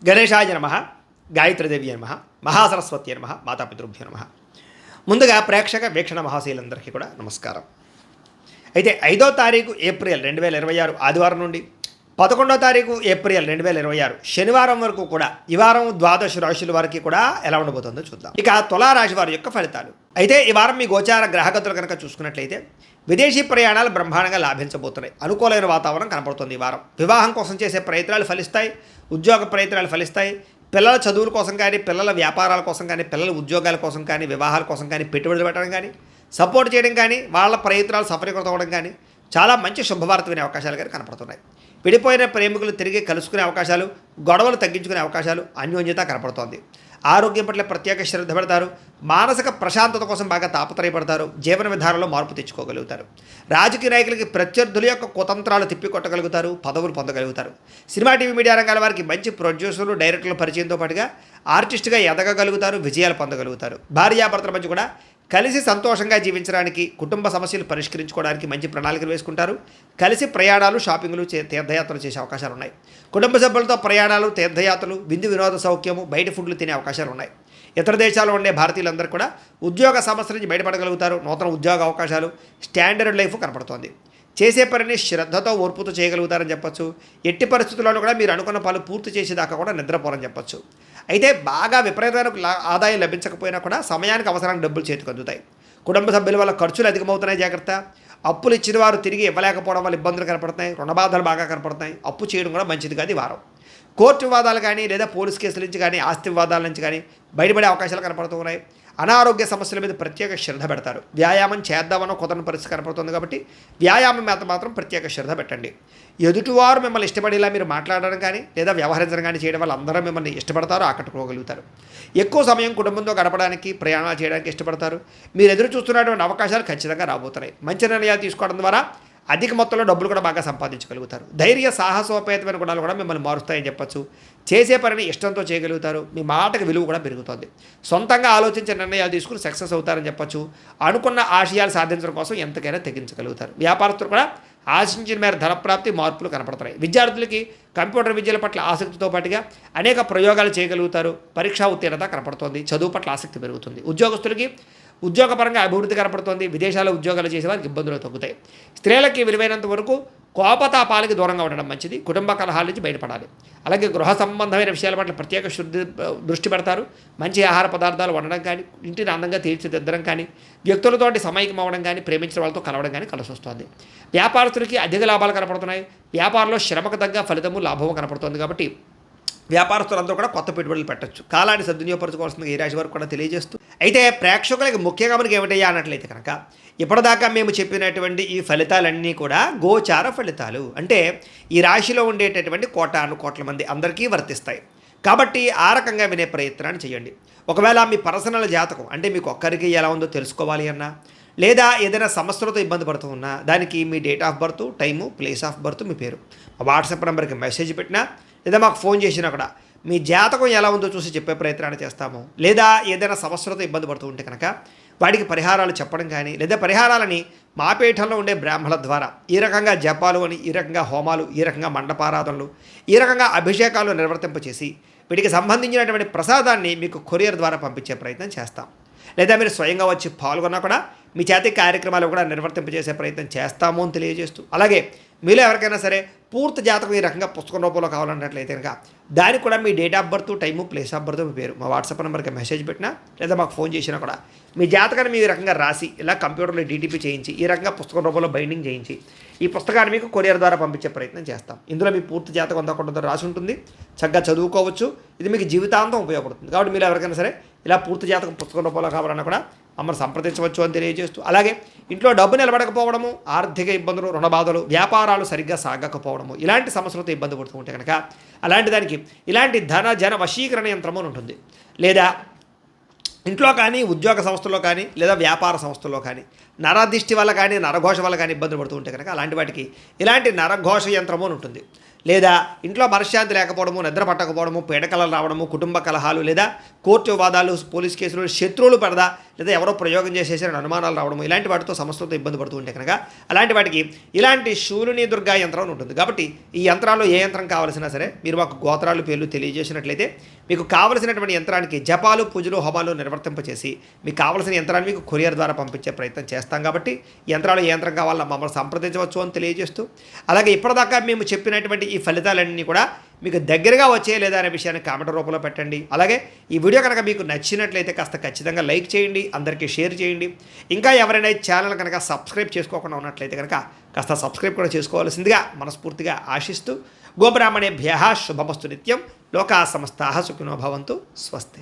గణేశాయ నమః, గాయత్రీదేవి నమః, మహాసరస్వతి నమః, మాతాపితృభ్యో నమః. ముందుగా ప్రేక్షక వీక్షణ మహాశీలందరికీ కూడా నమస్కారం. అయితే 5వ తారీఖు ఏప్రిల్ 2026 ఆదివారం నుండి 11వ తారీఖు ఏప్రిల్ 2026 శనివారం వరకు కూడా ఈ వారం ద్వాదశ రాశుల వారికి కూడా ఎలా ఉండబోతుందో చూద్దాం. ఇక తులారాశి వారి యొక్క ఫలితాలు. అయితే ఈ వారం మీ గోచార గ్రహగతులు కనుక చూసుకున్నట్లయితే విదేశీ ప్రయాణాలు బ్రహ్మాండంగా లాభించబోతున్నాయి. అనుకూలమైన వాతావరణం కనపడుతుంది. ఈ వారం వివాహం కోసం చేసే ప్రయత్నాలు ఫలిస్తాయి, ఉద్యోగ ప్రయత్నాలు ఫలిస్తాయి, పిల్లల చదువుల కోసం కానీ, పిల్లల వ్యాపారాల కోసం కానీ, పిల్లల ఉద్యోగాల కోసం కానీ, వివాహాల కోసం కానీ, పెట్టుబడులు పెట్టడం కానీ, సపోర్ట్ చేయడం కానీ, వాళ్ళ ప్రయత్నాలు సఫలీకృతం అవ్వడం కానీ చాలా మంచి శుభవార్త వినే అవకాశాలు కానీ కనపడుతున్నాయి. విడిపోయిన ప్రేమికులు తిరిగి కలుసుకునే అవకాశాలు, గొడవలు తగ్గించుకునే అవకాశాలు, అన్యోన్యత కనపడుతోంది. ఆరోగ్యం పట్ల ప్రత్యేక శ్రద్ధ పెడతారు. మానసిక ప్రశాంతత కోసం బాగా తాపత్రయపడతారు. జీవన విధానంలో మార్పు తెచ్చుకోగలుగుతారు. రాజకీయ నాయకులకి ప్రత్యర్థుల యొక్క కుతంత్రాలు తిప్పికొట్టగలుగుతారు. పదవులు పొందగలుగుతారు. సినిమా టీవీ మీడియా రంగాల వారికి మంచి ప్రొడ్యూసర్లు, డైరెక్టర్ల పరిచయంతో పాటుగా ఆర్టిస్ట్గా ఎదగగలుగుతారు. విజయాలు పొందగలుగుతారు. భార్యాభర్తల మధ్య కూడా కలిసి సంతోషంగా జీవించడానికి, కుటుంబ సమస్యలు పరిష్కరించుకోవడానికి మంచి ప్రణాళికలు వేసుకుంటారు. కలిసి ప్రయాణాలు, షాపింగ్లు, తీర్థయాత్రలు చేసే అవకాశాలు ఉన్నాయి. కుటుంబ సభ్యులతో ప్రయాణాలు, తీర్థయాత్రలు, విందు వినోద సౌఖ్యము, బయట ఫుడ్లు తినే అవకాశాలు ఉన్నాయి. ఇతర దేశాల్లో ఉండే భారతీయులందరూ కూడా ఉద్యోగ సమస్యల నుంచి బయటపడగలుగుతారు. నూతన ఉద్యోగ అవకాశాలు, స్టాండర్డ్ లైఫ్ కనపడుతోంది. చేసే పనిని శ్రద్ధతో, ఓర్పుతో చేయగలుగుతారని చెప్పొచ్చు. ఎట్టి పరిస్థితుల్లోనూ కూడా మీరు అనుకున్న పనులు పూర్తి చేసేదాకా కూడా నిద్రపోరని చెప్పొచ్చు. అయితే బాగా విపరీతమైన ఆదాయం లభించకపోయినా కూడా సమయానికి అవసరానికి డబ్బులు చేతికి అందుతాయి. కుటుంబ సభ్యుల వల్ల ఖర్చులు అధికమవుతున్నాయి, జాగ్రత్త. అప్పులు ఇచ్చిన వారు తిరిగి ఇవ్వలేకపోవడం వల్ల ఇబ్బందులు కనపడుతున్నాయి. రుణబాధలు బాగా కనపడుతున్నాయి. అప్పు చేయడం కూడా మంచిది కాదు ఈ వారం. కోర్టు వివాదాలు కానీ, లేదా పోలీస్ కేసుల నుంచి కానీ, ఆస్తి వివాదాల నుంచి కానీ బయటపడే అవకాశాలు కనపడుతూ ఉన్నాయి. అనారోగ్య సమస్యల మీద ప్రత్యేక శ్రద్ధ పెడతారు. వ్యాయామం చేద్దామనో కుదరని పరిస్థితి కనపడుతుంది కాబట్టి వ్యాయామం మీద మాత్రం ప్రత్యేక శ్రద్ధ పెట్టండి. ఎదుటివారు మిమ్మల్ని ఇష్టపడేలా మీరు మాట్లాడడం కానీ, లేదా వ్యవహరించడం కానీ చేయడం వల్ల అందరూ మిమ్మల్ని ఇష్టపడతారు, ఆకట్టుకోగలుగుతారు. ఎక్కువ సమయం కుటుంబంతో గడపడానికి, ప్రయాణాలు చేయడానికి ఇష్టపడతారు. మీరు ఎదురు చూస్తున్నటువంటి అవకాశాలు ఖచ్చితంగా రాబోతున్నాయి. మంచి నిర్ణయాలు తీసుకోవడం ద్వారా అధిక మొత్తంలో డబ్బులు కూడా బాగా సంపాదించగలుగుతారు. ధైర్య సాహసోపేతమైన గుణాలు కూడా మిమ్మల్ని మారుస్తాయని చెప్పచ్చు. చేసే పనిని ఇష్టంతో చేయగలుగుతారు. మీ మాటకు విలువ కూడా పెరుగుతుంది. సొంతంగా ఆలోచించే నిర్ణయాలు తీసుకుని సక్సెస్ అవుతారని చెప్పచ్చు. అనుకున్న ఆశయాలు సాధించడం కోసం ఎంతకైనా తెగించగలుగుతారు. వ్యాపారస్తులు కూడా ఆశించిన మేర ధనప్రాప్తి, మార్పులు కనపడుతున్నాయి. విద్యార్థులకి కంప్యూటర్ విద్యల పట్ల ఆసక్తితో పాటుగా అనేక ప్రయోగాలు చేయగలుగుతారు. పరీక్షా ఉత్తీర్ణత కనపడుతోంది. చదువు పట్ల ఆసక్తి పెరుగుతుంది. ఉద్యోగస్తులకి ఉద్యోగపరంగా అభివృద్ధి కనపడుతోంది. విదేశాల్లో ఉద్యోగాలు చేసే వారికి ఇబ్బందులు తగ్గుతాయి. స్త్రీలకి విలువైనంత వరకు కోపతాపాలకి దూరంగా ఉండడం మంచిది. కుటుంబ కలహాల నుంచి బయటపడాలి. అలాగే గృహ సంబంధమైన విషయాల పట్ల ప్రత్యేక దృష్టి పెడతారు. మంచి ఆహార పదార్థాలు వండడం కానీ, ఇంటిని అందంగా తీర్చిదిద్దడం కానీ, వ్యక్తులతోటి సమైక్యం అవ్వడం కానీ, ప్రేమించిన వాళ్ళతో కలవడం కానీ కలిసి వస్తుంది. వ్యాపారస్తులకి అధిక లాభాలు కనపడుతున్నాయి. వ్యాపారంలో శ్రమకు తగ్గ ఫలితము, లాభము కనపడుతుంది. కాబట్టి వ్యాపారస్తులందరూ కూడా కొత్త పెట్టుబడులు పెట్టచ్చు. కాలాన్ని సద్వినియోగపరచుకోవాల్సింది ఈ రాశి వరకు కూడా తెలియజేస్తూ, అయితే ప్రేక్షకులకి ముఖ్యంగా మనకి ఏమిటయ్యా అన్నట్లయితే కనుక ఇప్పటిదాకా మేము చెప్పినటువంటి ఈ ఫలితాలన్నీ కూడా గోచార ఫలితాలు. అంటే ఈ రాశిలో ఉండేటటువంటి కోటాను కోట్ల మంది అందరికీ వర్తిస్తాయి. కాబట్టి ఆ రకంగా వినే ప్రయత్నాన్ని చేయండి. ఒకవేళ మీ పర్సనల్ జాతకం అంటే మీకు ఒక్కరికి ఎలా ఉందో తెలుసుకోవాలి అన్నా, లేదా ఏదైనా సమస్యలతో ఇబ్బంది పడుతూ ఉన్నా, దానికి మీ date of birth, time, place of birth, మీ పేరు వాట్సాప్ నెంబర్కి మెసేజ్ పెట్టినా, లేదా మాకు ఫోన్ చేసినా కూడా మీ జాతకం ఎలా ఉందో చూసి చెప్పే ప్రయత్నాన్ని చేస్తాము. లేదా ఏదైనా సమస్యలతో ఇబ్బంది పడుతూ ఉంటే కనుక వాటికి పరిహారాలు చెప్పడం కానీ, లేదా పరిహారాలని మా పీఠంలో ఉండే బ్రాహ్మణుల ద్వారా ఈ రకంగా జపాలు అని, ఈ రకంగా హోమాలు, ఈ రకంగా మండపారాధనలు, ఈ రకంగా అభిషేకాలు నిర్వర్తింపచేసి వీటికి సంబంధించినటువంటి ప్రసాదాన్ని మీకు కొరియర్ ద్వారా పంపించే ప్రయత్నం చేస్తాం. లేదా మీరు స్వయంగా వచ్చి పాల్గొన్నా కూడా మీ చేతి కార్యక్రమాలు కూడా నిర్వర్తింపజేసే ప్రయత్నం చేస్తాము అని తెలియజేస్తూ, అలాగే మీలో ఎవరికైనా సరే పూర్తి జాతకం ఈ రకంగా పుస్తకం రూపంలో కావాలన్నట్లయితే కనుక దానికి కూడా మీ date of birth, time, place of birth, మీ పేరు మా వాట్సాప్ నెంబర్కి మెసేజ్ పెట్టినా, లేదా మాకు ఫోన్ చేసినా కూడా మీ జాతకాన్ని మీ రకంగా రాసి ఇలా కంప్యూటర్లో డీటీపీ చేయించి ఈ రకంగా పుస్తకం రూపంలో బైండింగ్ చేయించి ఈ పుస్తకాన్ని మీకు కొరియర్ ద్వారా పంపించే ప్రయత్నం చేస్తాం. ఇందులో మీ పూర్తి జాతకం అందకుండా రాసి ఉంటుంది. చక్కగా చదువుకోవచ్చు. ఇది మీకు జీవితాంతం ఉపయోగపడుతుంది. కాబట్టి మీరు ఎవరికైనా సరే ఇలా పూర్తి జాతకం పుస్తకం రూపంలో కావాలన్నా కూడా మమ్మల్ని సంప్రదించవచ్చు అని తెలియజేస్తూ, అలాగే ఇంట్లో డబ్బు నిలబడకపోవడము, ఆర్థిక ఇబ్బందులు, రుణబాధలు, వ్యాపారాలు సరిగ్గా సాగకపోవడము, ఇలాంటి సమస్యలతో ఇబ్బంది పడుతూ ఉంటే కనుక అలాంటి దానికి ఇలాంటి ధన జన వశీకరణ యంత్రము అని ఉంటుంది. లేదా ఇంట్లో కానీ, ఉద్యోగ సంస్థల్లో కానీ, లేదా వ్యాపార సంస్థల్లో కానీ నరదిష్టి వల్ల కానీ, నరఘోష వల్ల కానీ ఇబ్బందులు పడుతూ ఉంటే కనుక అలాంటి వాటికి ఇలాంటి నరఘోష యంత్రము అని ఉంటుంది. లేదా ఇంట్లో మనశ్శాంతి లేకపోవడము, నిద్ర పట్టకపోవడము, పీడకలలు రావడము, కుటుంబ కలహాలు, లేదా కోర్టు వివాదాలు, పోలీస్ కేసులు, శత్రువులు పడదా, లేదా ఎవరో ప్రయోగం చేసేసారని అనుమానాలు రావడం ఇలాంటి వాటితో సమస్యలతో ఇబ్బంది పడుతూ ఉంటే కనుక అలాంటి వాటికి ఇలాంటి శూలిని దుర్గా యంత్రం అని ఉంటుంది. కాబట్టి ఈ యంత్రాల్లో ఏ యంత్రం కావాల్సినా సరే మీరు మాకు గోత్రాలు పేర్లు తెలియజేసినట్లయితే మీకు కావలసినటువంటి యంత్రానికి జపాలు పూజలు హోమాలు నిర్వర్తింపచేసి మీకు కావలసిన యంత్రాన్ని మీకు కొరియర్ ద్వారా పంపించే ప్రయత్నం చేస్తాం. కాబట్టి యంత్రాలు ఏ యంత్రం కావాలన్నా మమ్మల్ని సంప్రదించవచ్చు అని తెలియజేస్తూ, అలాగే ఇప్పటిదాకా మేము చెప్పినటువంటి ఈ ఫలితాలన్నీ కూడా మీకు దగ్గరగా వచ్చే లేదా అనే విషయాన్ని కామెంట్ రూపంలో పెట్టండి. అలాగే ఈ వీడియో కనుక మీకు నచ్చినట్లయితే కాస్త ఖచ్చితంగా లైక్ చేయండి, అందరికీ షేర్ చేయండి. ఇంకా ఎవరైనా ఈ ఛానల్ కనుక సబ్స్క్రైబ్ చేసుకోకుండా ఉన్నట్లయితే కనుక కాస్త సబ్స్క్రైబ్ కూడా చేసుకోవాల్సిందిగా మనస్ఫూర్తిగా ఆశిస్తూ, గోబ్రాహ్మణేభ్యః శుభమస్తు నిత్యం, లోకా సమస్తాః సుఖినో భవంతు, స్వస్తి.